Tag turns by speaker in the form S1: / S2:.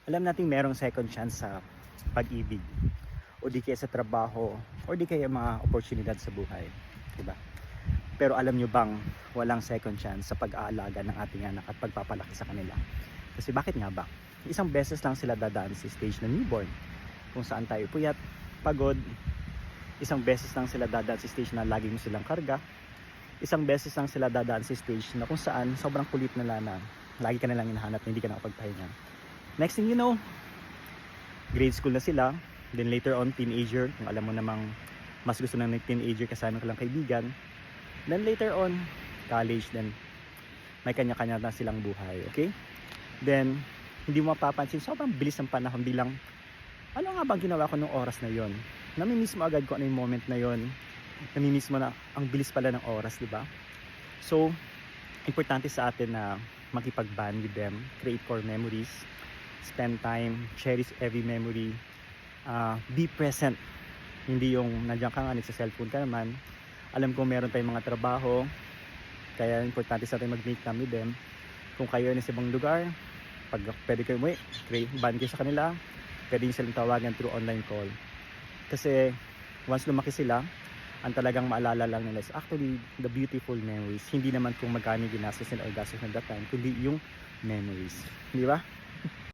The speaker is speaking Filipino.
S1: Alam nating merong second chance sa pag-ibig o di kaya sa trabaho o di kaya mga oportunidad sa buhay, di ba? Pero alam nyo bang walang second chance sa pag-aalaga ng ating anak at pagpapalaki sa kanila? Kasi bakit nga ba? Isang beses lang sila dadaan sa stage na newborn kung saan tayo puyat, pagod. Isang beses lang sila dadaan sa stage na lagi mo silang karga. Isang beses lang sila dadaan sa stage na kung saan sobrang kulit nila na lagi ka nilang hinahanap na hindi ka nakapagpahinga. Next thing you know, grade school na sila. Then later on, teenager. Kung alam mo namang mas gusto ng teenager kasama ko lang kaibigan. Then later on, college. Then may kanya-kanya na silang buhay. Okay? Then, hindi mo mapapansin, sobrang bilis ng panahon bilang, ano nga bang ginawa ko nung oras na yon? Namimiss mo agad ko ano yung moment na yon. Namimiss mo na ang bilis pala ng oras, di ba? So, importante sa atin na makipag-bond with them, create core memories, spend time, cherish every memory, be present. Hindi yung nandiyan ka nga, sa cellphone ka naman. Alam ko meron tayong mga trabaho, kaya importante sa atin mag-meet time with them. Kung kayo ay sa ibang lugar, pag pwede kayo umuwi, bond kayo sa kanila, pwede nyo silang tawagan through online call. Kasi once lumaki sila, ang talagang maalala lang nila is actually the beautiful memories. Hindi naman kung magkano ginastos nila o gastos na that time, kundi yung memories. Di ba?